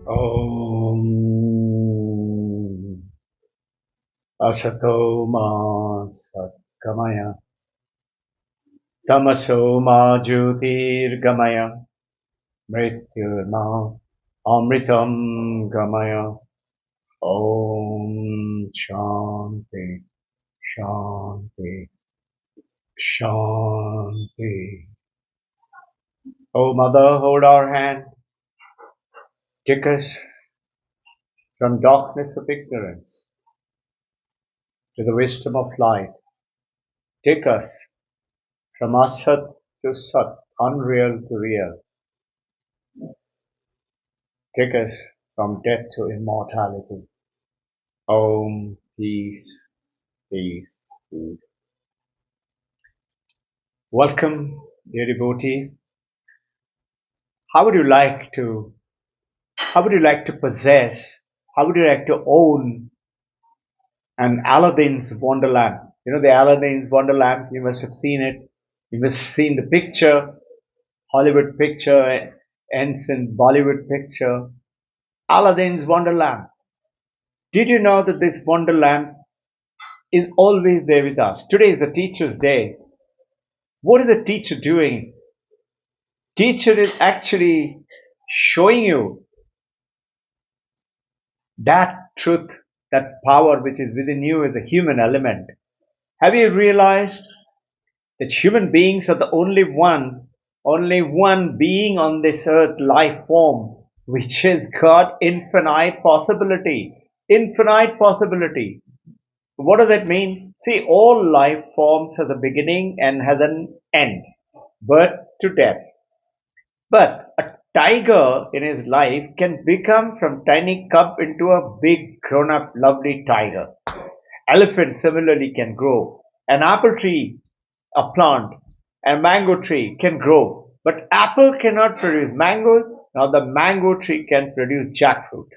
Om Asato Ma Satgamaya Tamaso Ma Jyotirgamaya Mrityurma Amritam Gamaya Om Shanti Shanti Shanti. O Mother, hold our hand, take us from darkness of ignorance to the wisdom of light. Take us from asat to sat, unreal to real. Take us from death to immortality. Om, peace, peace, peace. Welcome, dear devotee. How would you like to, how would you like to possess, how would you like to own an Aladdin's Wonderland? You know the Aladdin's Wonderland, you must have seen it. You must have seen the picture, Hollywood picture, ends in Bollywood picture. Aladdin's Wonderland. Did you know that this Wonderland is always there with us? Today is the teacher's day. What is the teacher doing? Teacher is actually showing you that truth, that power which is within you as a human element. Have you realized that human beings are the only one being on this earth, life form, which has got infinite possibility. Infinite possibility. What does that mean? See, all life forms has a beginning and has an end. Birth to death. But a tiger in his life can become from tiny cub into a big grown up lovely tiger. Elephant similarly can grow. An apple tree, a plant, a mango tree can grow. But apple cannot produce mangoes, nor the mango tree can produce jackfruit.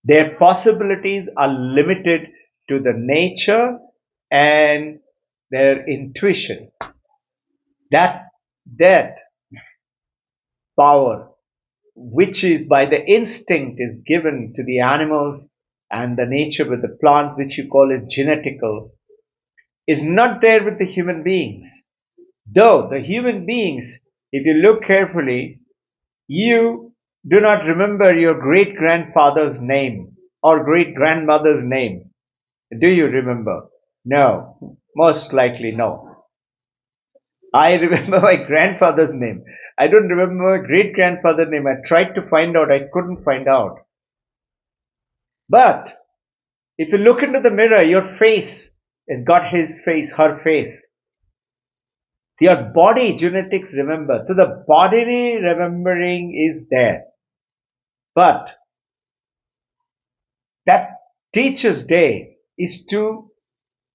Their possibilities are limited to the nature and their intuition. That power, which is by the instinct, is given to the animals and the nature with the plants, which you call it genetical, is not there with the human beings. Though the human beings, if you look carefully, you do not remember your great grandfather's name or great grandmother's name. Do you remember? No, most likely no. I remember my grandfather's name. I don't remember my great grandfather's name. I tried to find out, I couldn't find out. But if you look into the mirror, your face has got his face, her face. Your body genetics remember. So the bodily remembering is there. But that teacher's day is to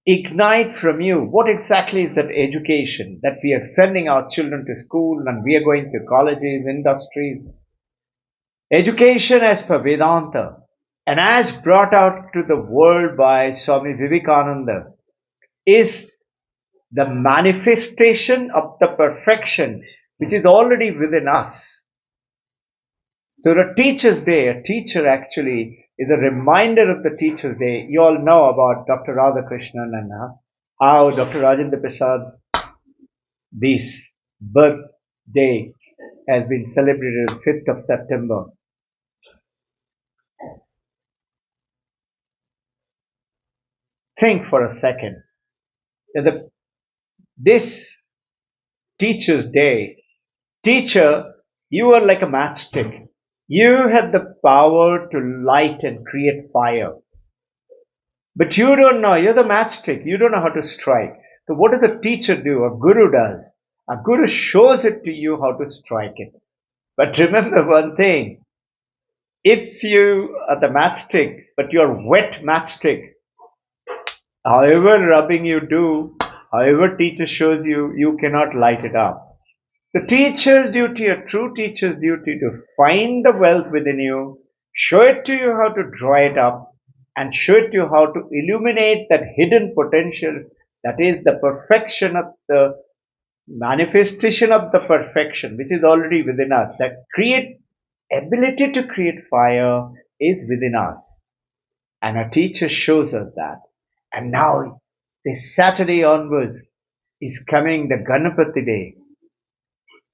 ignite from you what exactly is that education that we are sending our children to school and we are going to colleges, industries. Education as per Vedanta and as brought out to the world by Swami Vivekananda is the manifestation of the perfection which is already within us. So the teacher's day, a teacher actually is a reminder of the teacher's day. You all know about Dr. Radhakrishnan and how Dr. Rajendra Prasad, this birthday has been celebrated on 5th of September. Think for a second that this teacher's day, teacher, you are like a matchstick. You have the power to light and create fire. But you don't know, you're the matchstick, you don't know how to strike. So what does a teacher do? A guru does. A guru shows it to you how to strike it. But remember one thing, if you are the matchstick, but you're wet matchstick, however rubbing you do, however teacher shows you, you cannot light it up. The teacher's duty, a true teacher's duty, to find the wealth within you, show it to you how to draw it up, and show it to you how to illuminate that hidden potential that is the perfection of the manifestation of the perfection which is already within us, that create ability to create fire is within us. And our teacher shows us that. And now, this Saturday onwards is coming the Ganapati day.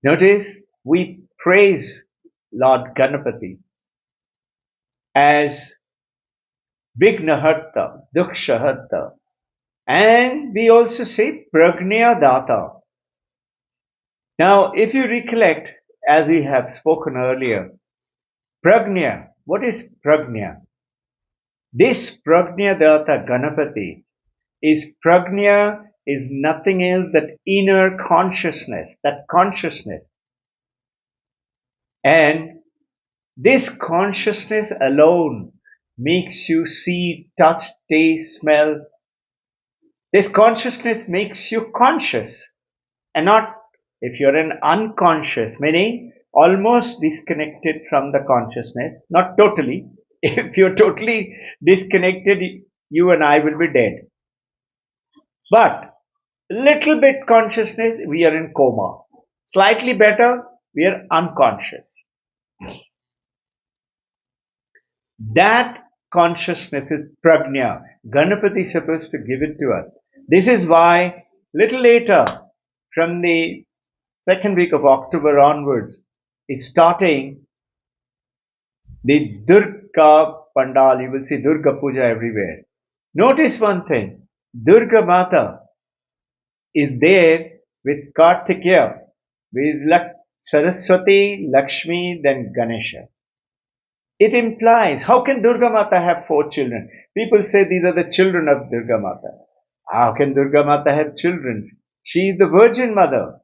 Notice we praise Lord Ganapati as Vignaharta, Dukshaharta, and we also say Pragnya Data. Now, if you recollect, as we have spoken earlier, Pragnya, what is Pragnya? This Pragnya Data Ganapati is Pragnya is nothing else but inner consciousness, that consciousness. And this consciousness alone makes you see, touch, taste, smell. This consciousness makes you conscious and not if you're an unconscious, meaning almost disconnected from the consciousness, not totally. If you're totally disconnected, you and I will be dead. But little bit consciousness, we are in coma. Slightly better, we are unconscious. That consciousness is prajna. Ganapati is supposed to give it to us. This is why little later, from the second week of October onwards, is starting the Durga Pandal. You will see Durga Puja everywhere. Notice one thing. Durga Mata is there with Kartikeya, with Saraswati, Lakshmi, then Ganesha. It implies, how can Durga Mata have 4 children? People say these are the children of Durga Mata. How can Durga Mata have children? She is the Virgin Mother.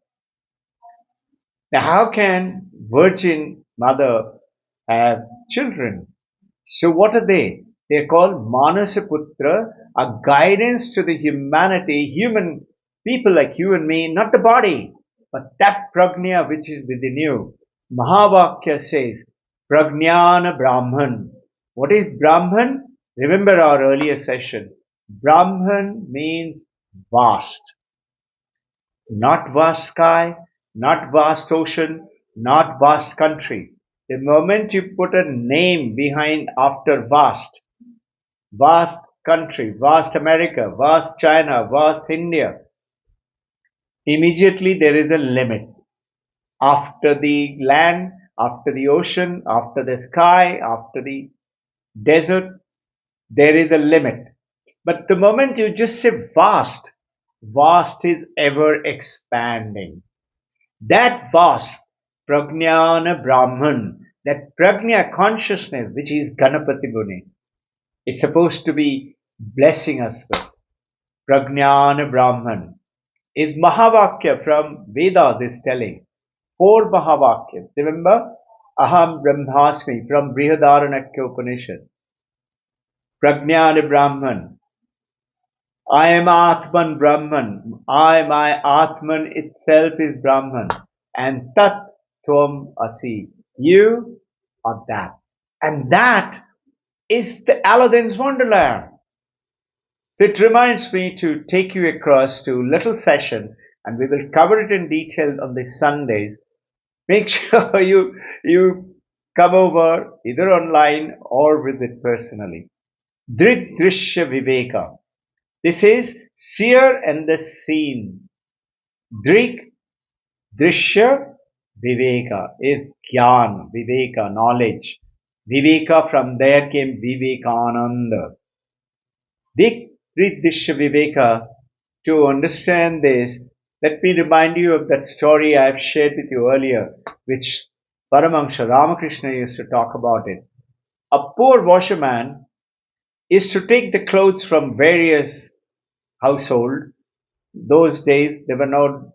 Now, how can Virgin Mother have children? So, what are they? They are called Manasaputra, a guidance to the humanity, human people like you and me, not the body, but that prajna which is within you. Mahavakya says, Prajnana Brahman. What is Brahman? Remember our earlier session. Brahman means vast. Not vast sky, not vast ocean, not vast country. The moment you put a name behind after vast, vast country, vast America, vast China, vast India, immediately there is a limit. After the land, after the ocean, after the sky, after the desert, there is a limit. But the moment you just say vast, vast is ever expanding. That vast, Prajnana Brahman, that Prajna consciousness, which is Ganapati Muni, is supposed to be blessing us with. Prajnana Brahman is Mahavakya from Vedas is telling. 4 Mahavakyas. Remember? Aham Brahmasmi from Brihadaranyaka Upanishad. Prajnana Brahman. I am Atman Brahman. My Atman itself is Brahman. And Tat Tvam Asi. You are that. And that is the Aladdin's Wonderland. So it reminds me to take you across to a little session, and we will cover it in detail on the Sundays. Make sure you come over either online or visit personally. Drit Drishya Viveka. This is seer and the seen. Drik Drishya Viveka is Gyan, Viveka, knowledge. Viveka, from there came Vivekananda. Dik Drishya Viveka, to understand this, let me remind you of that story I have shared with you earlier, which Paramahansa Ramakrishna used to talk about it. A poor washerman is to take the clothes from various household. Those days there were no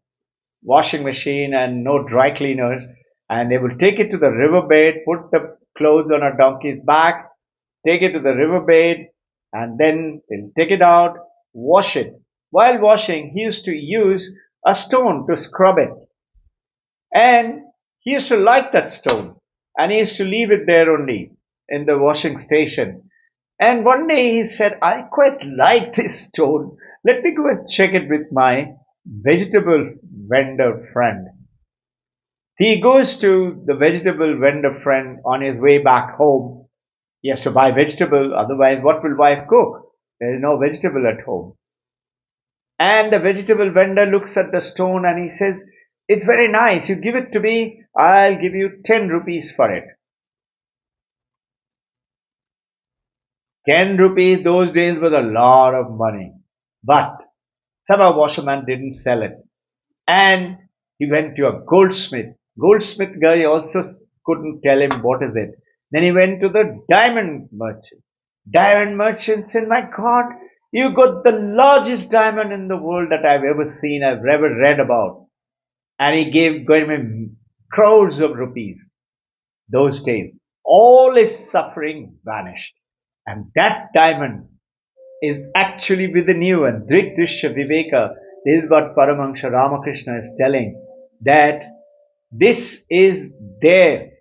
washing machine and no dry cleaners, and they will take it to the riverbed, put the clothes on a donkey's back, take it to the riverbed, and then they'll take it out, wash it. While washing, he used to use a stone to scrub it. And he used to like that stone, and he used to leave it there only in the washing station. And one day he said, I quite like this stone. Let me go and check it with my vegetable vendor friend. He goes to the vegetable vendor friend on his way back home. He has to buy vegetable, otherwise what will wife cook? There is no vegetable at home. And the vegetable vendor looks at the stone and he says, it's very nice. You give it to me, I'll give you 10 rupees for it. 10 rupees those days was a lot of money. But somehow washerman didn't sell it. And he went to a goldsmith. Goldsmith guy also couldn't tell him what is it. Then he went to the diamond merchant. Diamond merchant said, my God, you got the largest diamond in the world that I've ever seen, I've ever read about. And he gave him crores of rupees. Those days, all his suffering vanished. And that diamond is actually within you. And Drik Drishya Viveka, this is what Paramahansa Ramakrishna is telling, that this is there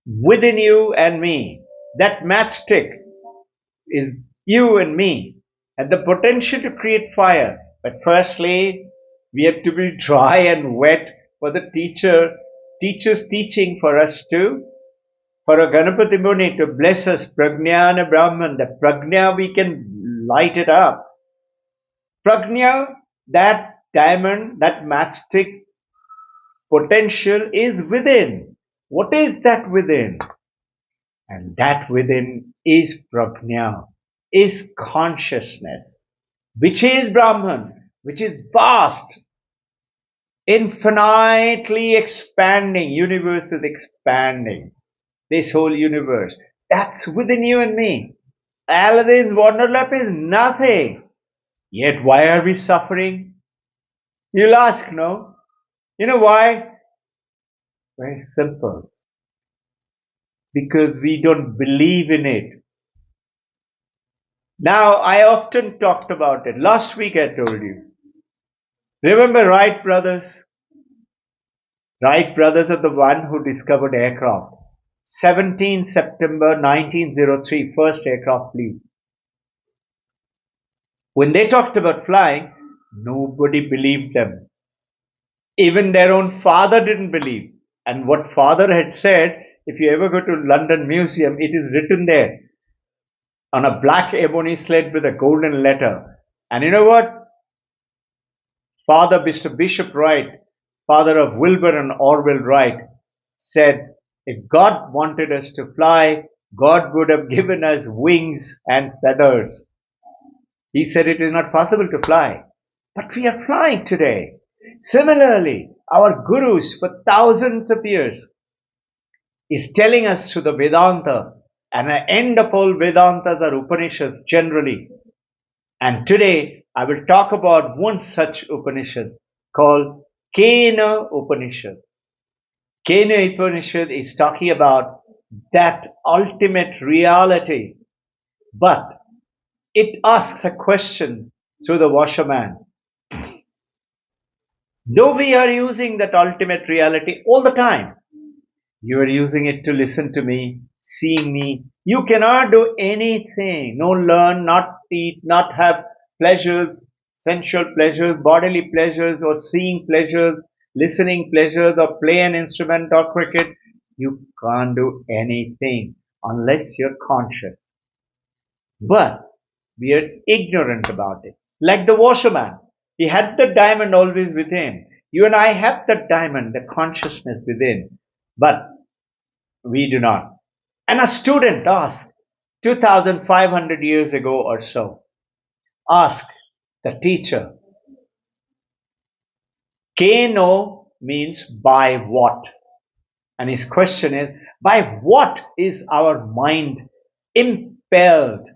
within you and me. That matchstick is you and me, and the potential to create fire. But firstly, we have to be dry and wet for the teacher's teaching for us to, for a Ganapati Muni to bless us, Prajnana Brahman, the Prajna we can light it up. Prajna, that diamond, that matchstick potential is within. What is that within? And that within is Prajna, is consciousness, which is Brahman, which is vast, infinitely expanding. Universe is expanding. This whole universe. That's within you and me. Aladdin's wonderlamp is nothing. Yet why are we suffering? You'll ask, no? You know why? Very simple. Because we don't believe in it. Now, I often talked about it. Last week I told you. Remember Wright brothers? Wright brothers are the one who discovered aircraft. 17 September 1903, first aircraft flew. When they talked about flying, nobody believed them. Even their own father didn't believe. And what father had said, if you ever go to London Museum, it is written there on a black ebony slate with a golden letter. And you know what? Father Mr. Bishop Wright, father of Wilbur and Orville Wright, said, if God wanted us to fly, God would have given us wings and feathers. He said it is not possible to fly. But we are flying today. Similarly, our gurus for thousands of years is telling us through the Vedanta, and the end of all Vedantas are Upanishads generally. And today I will talk about one such Upanishad called Kena Upanishad. Kena Upanishad is talking about that ultimate reality, but it asks a question through the washerman. Though we are using that ultimate reality all the time, you are using it to listen to me, seeing me. You cannot do anything. No learn, not eat, not have pleasures, sensual pleasures, bodily pleasures, or seeing pleasures, listening pleasures, or play an instrument or cricket. You can't do anything unless you're conscious. But we are ignorant about it. Like the washerman. He had the diamond always within. You and I have that diamond, the consciousness within. But we do not. And a student asked 2,500 years ago or so, asked the teacher, Keno means by what? And his question is, by what is our mind impelled?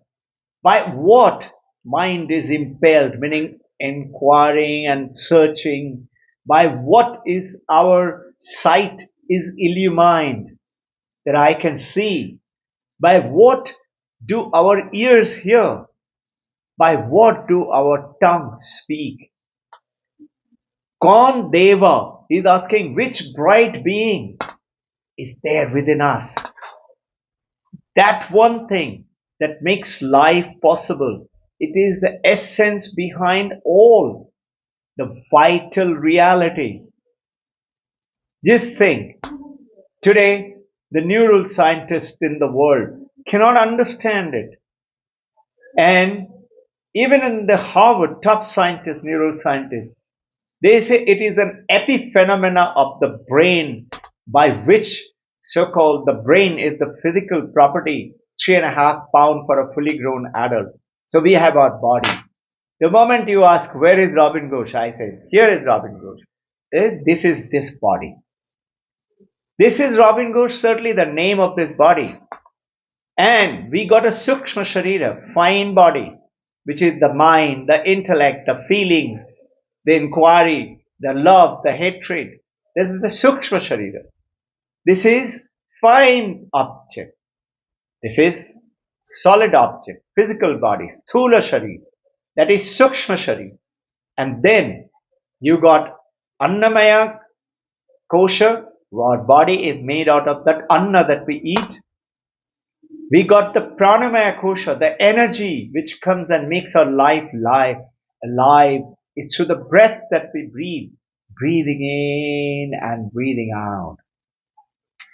By what mind is impelled, meaning inquiring and searching? By what is our sight is illumined, that I can see? By what do our ears hear? By what do our tongue speak? Kaun Deva is asking, which bright being is there within us? That one thing that makes life possible. It is the essence behind all, the vital reality. Just think, today, the neural scientists in the world cannot understand it. And even in the Harvard top scientists, neuroscientists, they say it is an epiphenomena of the brain by which so-called the brain is the physical property, 3.5 pounds for a fully grown adult. So we have our body. The moment you ask, where is Robbin Ghosh? I say, here is Robbin Ghosh. This is this body. This is Robbin Ghosh, certainly the name of this body. And we got a Sukshma Sharira, fine body, which is the mind, the intellect, the feelings, the inquiry, the love, the hatred. This is the Sukshma Sharira. This is fine object. This is solid object, physical body, Sthula Sharira. That is Sukshma Sharira. And then you got Annamaya Kosha. Our body is made out of that Anna that we eat. We got the pranamaya kosha, the energy which comes and makes our life alive. It's through the breath that we breathe, breathing in and breathing out.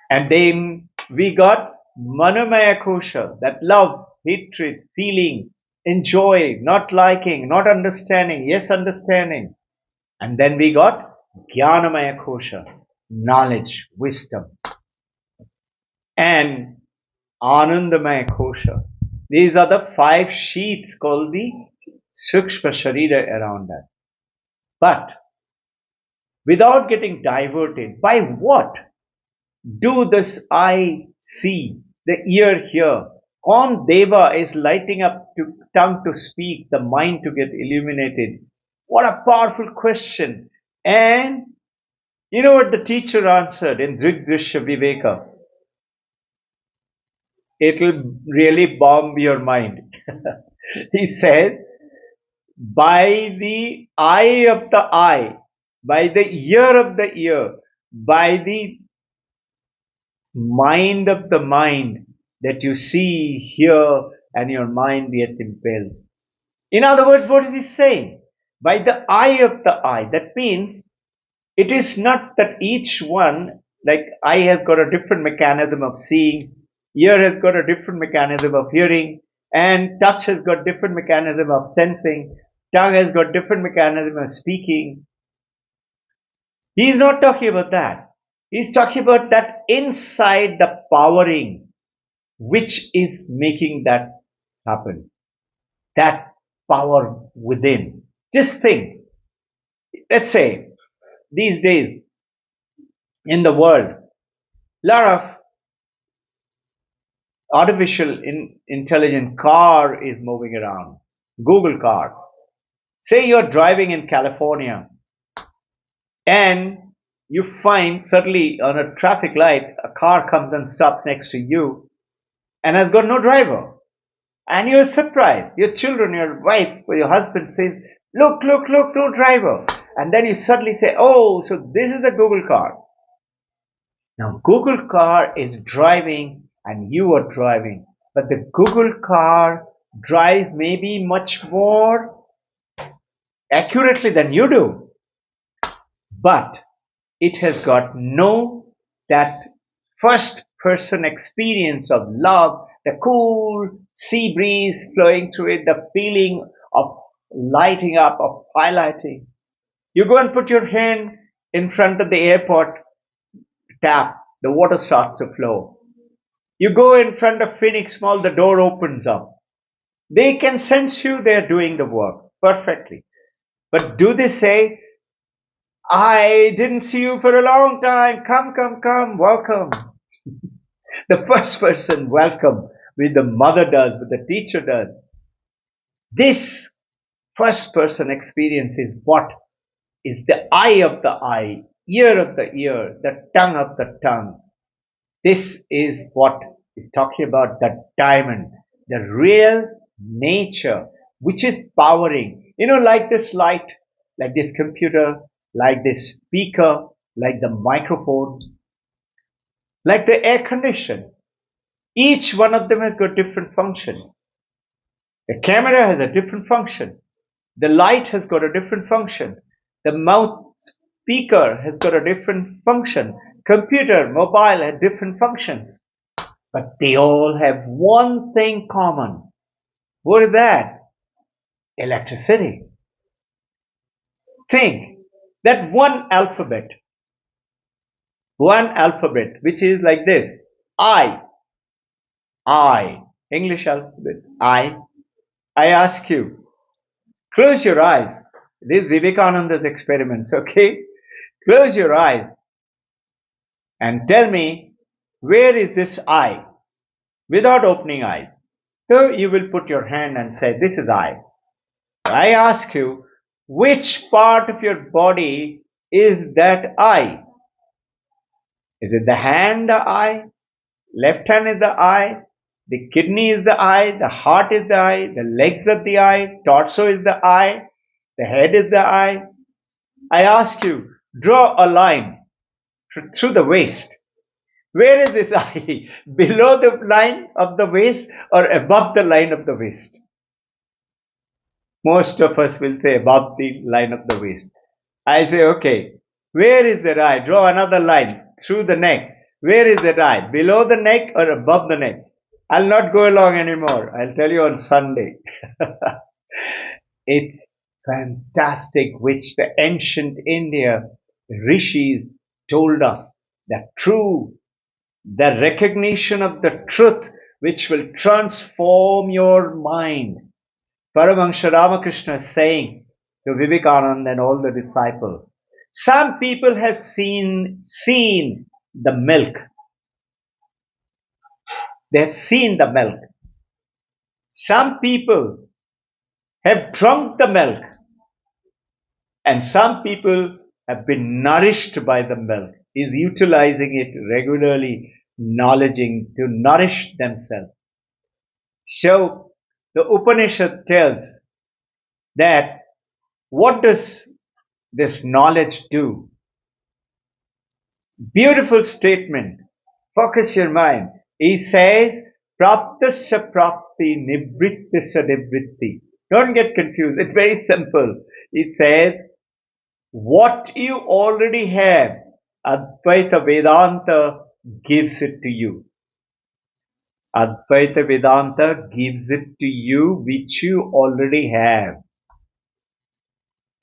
And then we got manomaya kosha, that love, hatred, feeling, enjoy, not liking, not understanding, yes understanding. And then we got jnanamaya kosha, knowledge, wisdom. And Anandamaya Kosha. These are the 5 sheaths called the Sukshma Sharira around us. But without getting diverted, by what do this eye see, the ear hear? On Deva is lighting up to tongue to speak, the mind to get illuminated. What a powerful question. And you know what the teacher answered in Drigdrishya Viveka? It'll really bomb your mind. He said, by the eye of the eye, by the ear of the ear, by the mind of the mind that you see, hear, and your mind yet impels. In other words, what is he saying? By the eye of the eye. That means it is not that each one, like eye has got a different mechanism of seeing, ear has got a different mechanism of hearing, and touch has got different mechanism of sensing, tongue has got different mechanism of speaking. He's not talking about that. He's talking about that inside the powering, which is making that happen. That power within. Just think, let's say, these days in the world, a lot of artificial intelligent car is moving around. Google car. Say you're driving in California and you find suddenly on a traffic light a car comes and stops next to you and has got no driver. And you're surprised. Your children, your wife, or your husband says, look, look, look, no driver. And then you suddenly say, oh, so this is the Google car. Now, Google car is driving and you are driving. But the Google car drives maybe much more accurately than you do. But it has got no that first person experience of love, the cool sea breeze flowing through it, the feeling of lighting up, of highlighting. You go and put your hand in front of the airport tap, the water starts to flow. You go in front of Phoenix Mall, the door opens up. They can sense you, they're doing the work perfectly. But do they say, I didn't see you for a long time, come, come, come, welcome. The first person welcome, which the mother does, which the teacher does. This first person experience is what is the eye of the eye, ear of the ear, the tongue of the tongue. This is what is talking about the diamond, the real nature, which is powering. You know, like this light, like this computer, like this speaker, like the microphone, like the air condition. Each one of them has got different function. The camera has a different function. The light has got a different function. The mouth speaker has got a different function. Computer, mobile have different functions. But they all have one thing common. What is that? Electricity. Think that one alphabet, which is like this. I, English alphabet, I ask you, close your eyes. This is Vivekananda's experiments, okay? Close your eyes and tell me, where is this I? Without opening eyes. So you will put your hand and say, this is I. I ask you, which part of your body is that I? Is it the hand, the eye? Left hand is the eye. The kidney is the eye. The heart is the eye. The legs are the eye. Torso is the eye. The head is the eye. I ask you, draw a line through the waist. Where is this eye? Below the line of the waist or above the line of the waist? Most of us will say above the line of the waist. I say, okay, where is that eye? Draw another line through the neck. Where is that eye? Below the neck or above the neck? I'll not go along anymore. I'll tell you on Sunday. It's fantastic, which the ancient India rishis told us, the recognition of the truth which will transform your mind. Paramahansa Ramakrishna is saying to Vivekananda and all the disciples, some people have seen the milk. They have seen the milk. Some people have drunk the milk. And some people have been nourished by the milk. Is utilizing it regularly, knowledging to nourish themselves. So the Upanishad tells that what does this knowledge do? Beautiful statement. Focus your mind. He says, Praptasya prapti, nibrittasya nibritti. Don't get confused. It's very simple. He says, what you already have, Advaita Vedanta gives it to you. Advaita Vedanta gives it to you which you already have.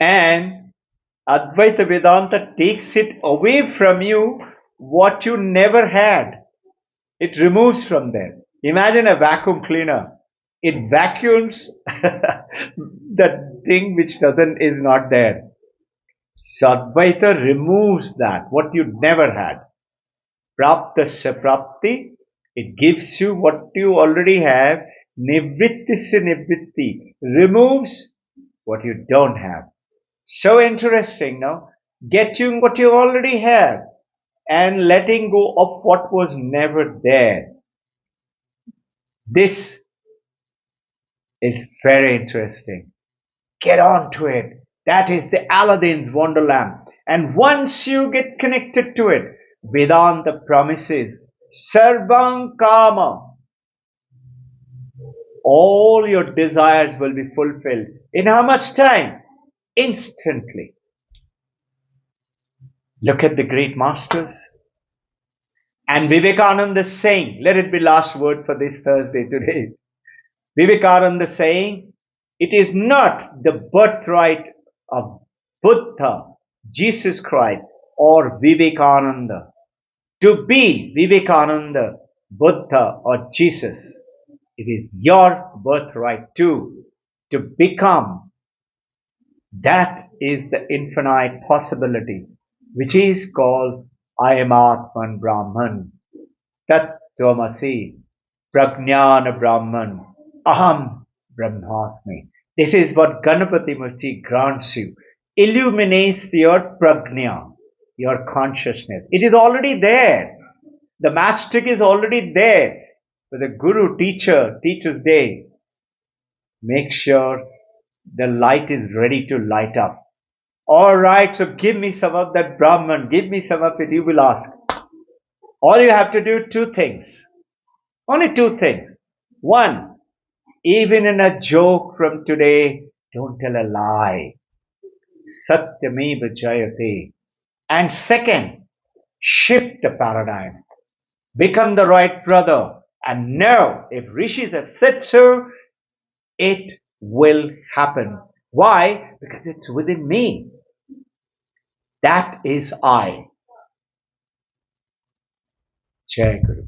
And Advaita Vedanta takes it away from you what you never had. It removes from there. Imagine a vacuum cleaner. It vacuums the thing which is not there. So Advaita removes that, what you never had. Praptasya prapti, it gives you what you already have. Nivrittisya nivritti, removes what you don't have. So interesting, no? Getting what you already have and letting go of what was never there. This is very interesting. Get on to it. That is the Aladdin's wonderland. And once you get connected to it, Vedanta promises, Sarvang Kama, all your desires will be fulfilled. In how much time? Instantly. Look at the great masters. And Vivekananda is saying, let it be last word for this Thursday today. Vivekananda is saying, it is not the birthright of Buddha, Jesus Christ, or Vivekananda to be Vivekananda, Buddha, or Jesus. It is your birthright too, to become. That is the infinite possibility, which is called I am Atman Brahman, Tat Tvamasi, Prajnana Brahman, Aham Brahmasmi. This is what Ganapati Murti grants you. Illuminates your prajna, your consciousness. It is already there. The matchstick is already there. For the guru, teacher's day, make sure the light is ready to light up. Alright, so give me some of that Brahman, give me some of it, you will ask. All you have to do, two things. Only two things. One, even in a joke from today, don't tell a lie. Satyameva jayate. And second, shift the paradigm. Become the right brother. And know if rishis have said so, it will happen. Why? Because it's within me. That is I. Jai Guru.